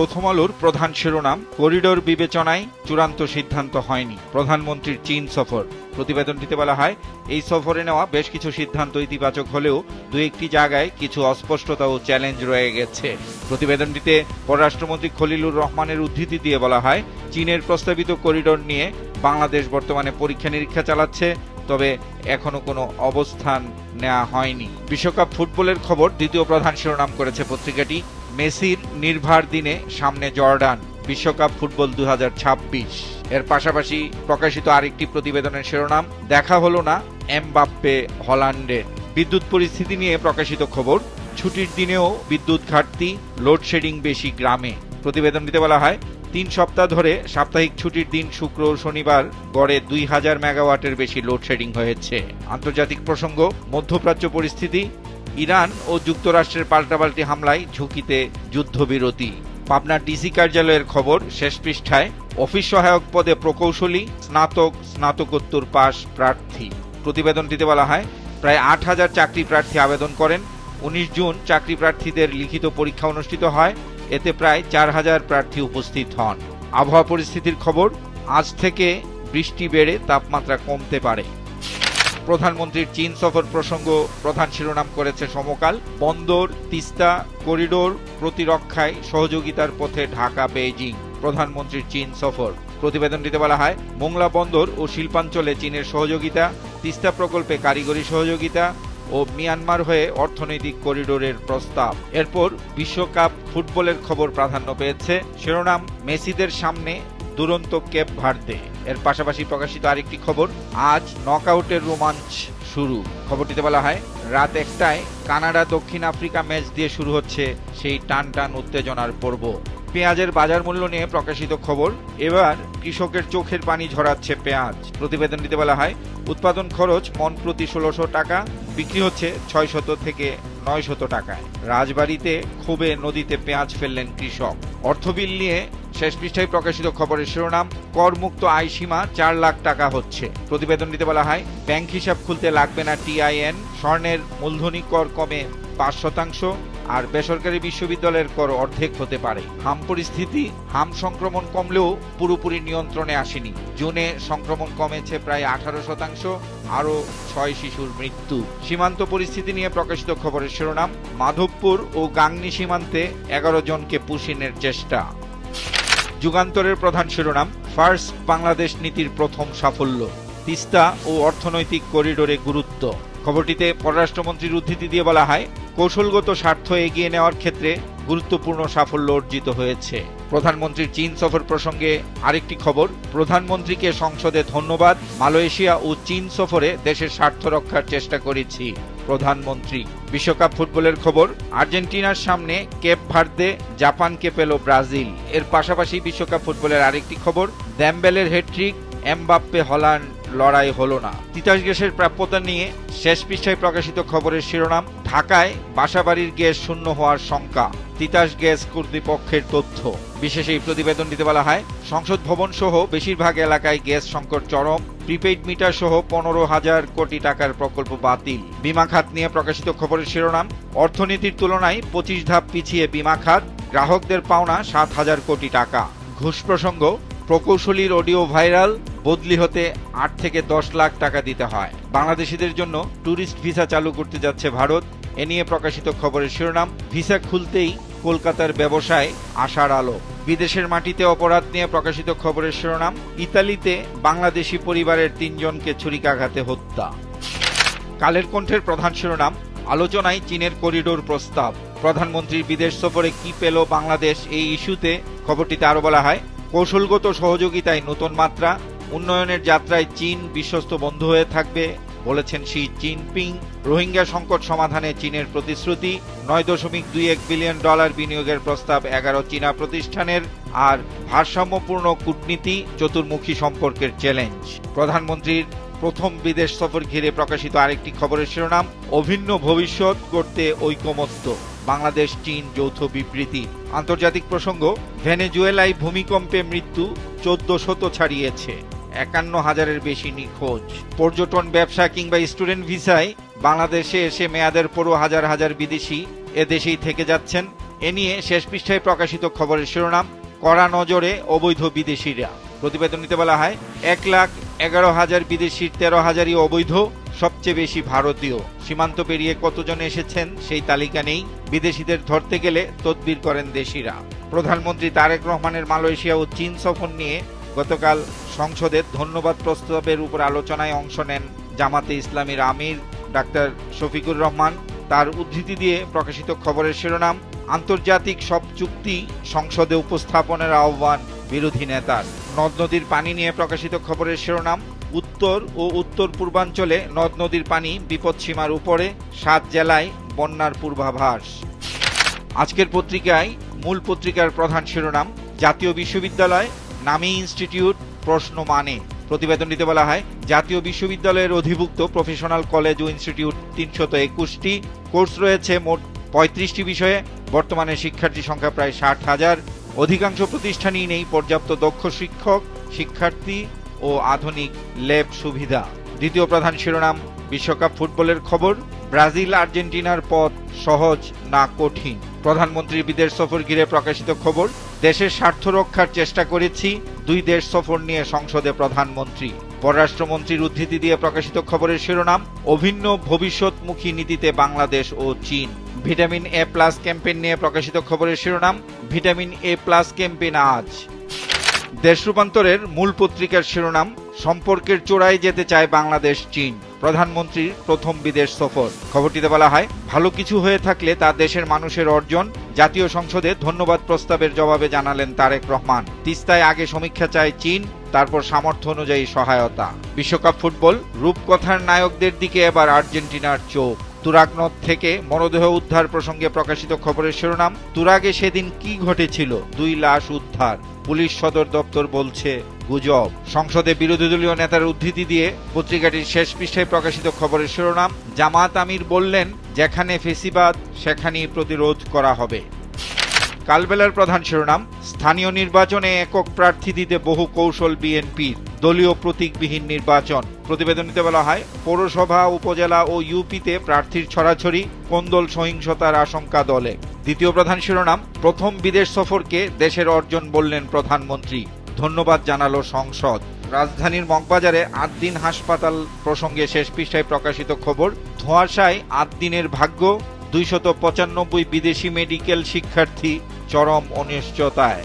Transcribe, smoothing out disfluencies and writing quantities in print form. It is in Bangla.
প্রথম আলোর প্রধান শিরোনাম, করিডোর বিবেচনায় চূড়ান্ত সিদ্ধান্ত হয়নি, প্রধানমন্ত্রীর চীন সফর। প্রতিবেদনটিতে বলা হয়, এই সফরে নেওয়া বেশ কিছু সিদ্ধান্ত ইতিবাচক হলেও দু একটি জায়গায় কিছু অস্পষ্টতা ও চ্যালেঞ্জ রয়ে গেছে। প্রতিবেদনটিতে পররাষ্ট্রমন্ত্রী খলিলুর রহমানের উদ্ধৃতি দিয়ে বলা হয়, চীনের প্রস্তাবিত করিডোর নিয়ে বাংলাদেশ বর্তমানে পরীক্ষা নিরীক্ষা চালাচ্ছে, তবে এখনো কোনো অবস্থান নেওয়া হয়নি। বিশ্বকাপ ফুটবলের খবর দ্বিতীয় প্রধান শিরোনাম করেছে পত্রিকাটি। মেসির নির্ভার দিনে সামনে জর্ডান, বিশ্বকাপ ফুটবল 2026। এর পাশাপাশি প্রকাশিত আরেকটি প্রতিবেদনের শিরোনাম, দেখা হলো না এমবাপ্পে হল্যান্ডের। বিদ্যুৎ পরিস্থিতি নিয়ে প্রকাশিত খবর, ছুটির দিনেও বিদ্যুৎ ঘাটতি, লোডশেডিং বেশি গ্রামে। প্রতিবেদনটিতে বলা হয়, 3 সপ্তাহ ধরে সাপ্তাহিক ছুটির দিন শুক্র ও শনিবার গড়ে 2000 মেগাওয়াটের বেশি লোডশেডিং হয়েছে। আন্তর্জাতিক প্রসঙ্গ, মধ্যপ্রাচ্য পরিস্থিতি, ইরান ও যুক্তরাষ্ট্রের পাল্টাপাল্টি হামলায় ঝুঁকিতে যুদ্ধবিরতি। পাবনা ডিসি কার্যালয়ের খবর শেষ পৃষ্ঠায়, অফিস সহায়ক পদে প্রকৌশলী, স্নাতক, স্নাতকোত্তর পাস প্রার্থী। প্রতিবেদনটিতে বলা হয়, প্রায় 8000 চাকরি প্রার্থী আবেদন করেন। 19 জুন চাকরি প্রার্থীদের লিখিত পরীক্ষা অনুষ্ঠিত হয়, এতে প্রায় 4000 প্রার্থী উপস্থিত হন। আবহাওয়া পরিস্থিতির খবর, আজ থেকে বৃষ্টি বেড়ে তাপমাত্রা কমতে পারে। প্রধানমন্ত্রীর চীন সফর প্রসঙ্গ প্রধান শিরোনাম করেছে সমকাল। বন্দর, তিস্তা করিডোর প্রতিরক্ষায় সহযোগিতার পথে ঢাকা বেইজিং, প্রধানমন্ত্রীর চীন সফর। প্রতিবেদনটিতে বলা হয়, মোংলা বন্দর ও শিল্পাঞ্চলে চীনের সহযোগিতা, তিস্তা প্রকল্পে কারিগরি সহযোগিতা ও মিয়ানমার হয়ে অর্থনৈতিক করিডোরের প্রস্তাব। এরপর বিশ্বকাপ ফুটবলের খবর প্রাধান্য পেয়েছে, শিরোনাম, মেসিদের সামনে দুরন্ত কেপ ভার্দে। এর পাশাপাশি প্রকাশিত আরেকটি খবর, আজ নকআউটের রোমাঞ্চ শুরু। খবরটিতে বলা হয়, রাত 1টায় কানাডা দক্ষিণ আফ্রিকা ম্যাচ দিয়ে শুরু হচ্ছে সেই টান টান উত্তেজনার পর্ব। পেঁয়াজের বাজার মূল্য নিয়ে প্রকাশিত খবর, এবার কৃষকের চোখের পানি ঝরাচ্ছে পেঁয়াজ। প্রতিবেদনটিতে বলা হয়, উৎপাদন খরচ মন প্রতি 1600 টাকা, বিক্রি হচ্ছে 600 থেকে 900 টাকায়। রাজবাড়ীতে ক্ষোভে নদীতে পেঁয়াজ ফেললেন কৃষক। অর্থবিল নিয়ে শেষ পৃষ্ঠায় প্রকাশিত খবরের শিরোনাম, করমুক্ত আয় সীমা 4 লাখ টাকা হচ্ছে। প্রতিবেদনটিতে বলা হয়, ব্যাংক হিসাব খুলতে লাগবে না টিআইএন, স্বর্ণের মূলধনী কর কমে 5% আর বেসরকারি বিশ্ববিদ্যালয়ের কর অর্ধেক হতে পারে। হাম পরিস্থিতি, হাম সংক্রমণ কমলেও পুরোপুরি নিয়ন্ত্রণে আসেনি। জুনে সংক্রমণ কমেছে প্রায় 18%, আরও 6 শিশুর মৃত্যু। সীমান্ত পরিস্থিতি নিয়ে প্রকাশিত খবরের শিরোনাম, মাধবপুর ও গাংনী সীমান্তে 11 জনকে পুশিনের চেষ্টা। যুগান্তরের প্রধান শিরোনাম, ফার্স্ট বাংলাদেশ নীতির প্রথম সাফল্য, তিস্তা ও অর্থনৈতিক করিডোরে গুরুত্ব। খবরটিতে পররাষ্ট্রমন্ত্রীর উদ্ধৃতি দিয়ে বলা হয়, কৌশলগত স্বার্থ এগিয়ে নেওয়ার ক্ষেত্রে গুরুত্বপূর্ণ সাফল্য অর্জিত হয়েছে। প্রধানমন্ত্রীর চীন সফর প্রসঙ্গে আরেকটি খবর, প্রধানমন্ত্রীকে সংসদে ধন্যবাদ, মালয়েশিয়া ও চীন সফরে দেশের স্বার্থ রক্ষার চেষ্টা করেছি প্রধানমন্ত্রী। বিশ্বকাপ ফুটবলের খবর, আর্জেন্টিনার সামনে কেপ ভার্দে, জাপানকে পেল ব্রাজিল। এর পাশাপাশি বিশ্বকাপ ফুটবলের আরেকটি খবর, দেমবেলের হ্যাটট্রিক, এমবাপ্পে হল্যান্ড লড়াই হলো না। তিতাস গ্যাসের প্রাপ্যতা নিয়ে শেষ পৃষ্ঠায় প্রকাশিত খবরের শিরোনাম, ঢাকায় বাসাবাড়ির গ্যাস শূন্য হওয়ার শঙ্কা, তিতাস গ্যাস কর্তৃপক্ষের তথ্য। বিশেষ এই প্রতিবেদনটিতে বলা হয়, সংসদ ভবন সহ বেশিরভাগ এলাকায় গ্যাস সংকট চরম, প্রিপেইড মিটার সহ 15,000 কোটি টাকার প্রকল্প বাতিল। বিমা খাত নিয়ে প্রকাশিত খবরের শিরোনাম, অর্থনীতির তুলনায় 25 ধাপ পিছিয়ে বিমা খাত, গ্রাহকদের পাওনা 7,000 কোটি টাকা। ঘুষ প্রসঙ্গ, প্রকৌশলীর অডিও ভাইরাল, বদলি হতে 8 থেকে 10 লাখ টাকা দিতে হয়। বাংলাদেশিদের জন্য ট্যুরিস্ট ভিসা চালু করতে যাচ্ছে ভারত, এ নিয়ে প্রকাশিত খবরের শিরোনাম, ভিসা খুলতেই কলকাতার ব্যবসায় আশার আলো। বিদেশের মাটিতে অপরাধ নিয়ে প্রকাশিত খবরের শিরোনাম, ইতালিতে বাংলাদেশি পরিবারের 3 জনকে ছুরিকাঘাতে হত্যা। কালের কণ্ঠের প্রধান শিরোনাম, আলোচনায় চীনের করিডোর প্রস্তাব, প্রধানমন্ত্রীর বিদেশ সফরে কি পেল বাংলাদেশ, এই ইস্যুতে খবরটিতে আরো বলা হয়, কৌশলগত সহযোগিতায় নতুন মাত্রা, উন্নয়নের যাত্রায় চীন বিশ্বস্ত বন্ধু হয়ে থাকবে বলেছেন শি জিনপিং। রোহিঙ্গা সংকট সমাধানে চীনের প্রতিশ্রুতি, $9.21 বিলিয়ন বিনিয়োগের প্রস্তাব 11 চীনা প্রতিষ্ঠানের। আর ভারসাম্যপূর্ণ কূটনীতি, চতুর্মুখী সম্পর্কের চ্যালেঞ্জ। প্রধানমন্ত্রীর প্রথম বিদেশ সফর ঘিরে প্রকাশিত আরেকটি খবরের শিরোনাম, অভিন্ন ভবিষ্যৎ গড়তে ঐকমত্য, বাংলাদেশ চীন যৌথ বিবৃতি। আন্তর্জাতিক প্রসঙ্গ, ভেনেজুয়েলায় ভূমিকম্পে মৃত্যু 1400 ছাড়িয়েছে, 51,000-এর বেশি নিখোঁজ। পর্যটন, ব্যবসা কিংবা স্টুডেন্ট ভিসায় বাংলাদেশে এসে মেয়াদের পরও হাজার হাজার বিদেশি এদেশেই থেকে যাচ্ছেন। এ নিয়ে শেষ পৃষ্ঠায় প্রকাশিত খবরের শিরোনাম, কড়া নজরে অবৈধ বিদেশিরা। প্রতিবেদনটিতে বলা হয়, 1,11,000 বিদেশির 13,000ই অবৈধ, সবচেয়ে বেশি ভারতীয়। সীমান্ত পেরিয়ে কতজন এসেছেন সেই তালিকা নেই। বিদেশিদের ধরতে গেলে তদবির করেন দেশিরা। প্রধানমন্ত্রী তারেক রহমানের মালয়েশিয়া ও চীন সফর নিয়ে গতকাল সংসদের ধন্যবাদ প্রস্তাবের উপর আলোচনায় অংশ নেন জামাতে ইসলামীর আমির ডাক্তার শফিকুর রহমান। তার উদ্ধৃতি দিয়ে প্রকাশিত খবরের শিরোনাম, আন্তর্জাতিক সব চুক্তি সংসদে উপস্থাপনের আহ্বান বিরোধী নেতার। নদ নদীর পানি নিয়ে প্রকাশিত খবরের শিরোনাম, উত্তর ও উত্তর পূর্বাঞ্চলে নদ নদীর পানি বিপদসীমার উপরে, 7 জেলায় বন্যার পূর্বাভাস। আজকের পত্রিকায় মূল পত্রিকার প্রধান শিরোনাম, জাতীয় বিশ্ববিদ্যালয় নামী ইনস্টিটিউট প্রশ্ন মানে। প্রতিবেদনটিতে বলা হয়, জাতীয় বিশ্ববিদ্যালয়ের অধিভুক্ত প্রফেশনাল কলেজ ও ইনস্টিটিউট 321টি, কোর্স রয়েছে মোট 35টি বিষয়ে। বর্তমানে শিক্ষার্থী সংখ্যা প্রায় 60,000। অধিকাংশ প্রতিষ্ঠানই নেই পর্যাপ্ত দক্ষ শিক্ষক, শিক্ষার্থী ও আধুনিক ল্যাব সুবিধা। দ্বিতীয় প্রধান শিরোনাম, বিশ্বকাপ ফুটবলের খবর, ব্রাজিল আর্জেন্টিনার পথ সহজ না কঠিন। প্রধানমন্ত্রীর বিদেশ সফর ঘিরে প্রকাশিত খবর, দেশের স্বার্থ রক্ষার চেষ্টা করেছি, 2 দেশ সফর নিয়ে সংসদে প্রধানমন্ত্রী। পররাষ্ট্রমন্ত্রীর উদ্ধৃতি দিয়ে প্রকাশিত খবরের শিরোনাম, অভিন্ন ভবিষ্যৎমুখী নীতিতে বাংলাদেশ ও চীন। ভিটামিন এ প্লাস ক্যাম্পেইন নিয়ে প্রকাশিত খবরের শিরোনাম, ভিটামিন এ প্লাস ক্যাম্পেইন আজ। দেশ রূপান্তরের মূল পত্রিকার শিরোনাম, সম্পর্কের চূড়ায় যেতে চায় বাংলাদেশ চীন, প্রধানমন্ত্রীর প্রথম বিদেশ সফর। খবরটিতে বলা হয়, ভালো কিছু হয়ে থাকলে তা দেশের মানুষের অর্জন। জাতীয় সংসদে ধন্যবাদ প্রস্তাবের জবাবে জানালেন তারেক রহমান, তিস্তায় আগে সমীক্ষা চায় চীন, তারপর সামর্থ্য অনুযায়ী সহায়তা। বিশ্বকাপ ফুটবল, রূপকথার নায়কদের দিকে এবার আর্জেন্টিনার চোখ। তুরাগ নদ থেকে মরদেহ উদ্ধার প্রসঙ্গে প্রকাশিত খবরের শিরোনাম, তুরাগে সেদিন কি ঘটেছিল, 2 লাশ উদ্ধার, পুলিশ সদর দপ্তর বলছে গুজব। সংসদে বিরোধী দলীয় নেতার উদ্ধৃতি দিয়ে পত্রিকাটির শেষ পৃষ্ঠায় প্রকাশিত খবরের শিরোনাম, জামাত আমির বললেন, যেখানে ফেসিবাদ সেখানেই প্রতিরোধ করা হবে। কালবেলার প্রধান শিরোনাম, স্থানীয় নির্বাচনে একক প্রার্থী দিতে বহু কৌশল বিএনপির, দলীয় প্রতীকবিহীন নির্বাচন। প্রতিবেদনটিতে বলা হয়, পৌরসভা, উপজেলা ও ইউপিতে প্রার্থীর ছড়াছড়ি, কোন্দল সহিংসতার আশঙ্কা দলে। দ্বিতীয় প্রধান শিরোনাম, প্রথম বিদেশ সফরকে দেশের অর্জন বললেন প্রধানমন্ত্রী, ধন্যবাদ জানালো সংসদ। রাজধানীর মগবাজারে 8 দিন হাসপাতাল প্রসঙ্গে শেষ পৃষ্ঠায় প্রকাশিত খবর, ধোঁয়াশায় 8 দিনের ভাগ্য, 295 বিদেশি মেডিকেল শিক্ষার্থী চরম অনিশ্চয়তায়।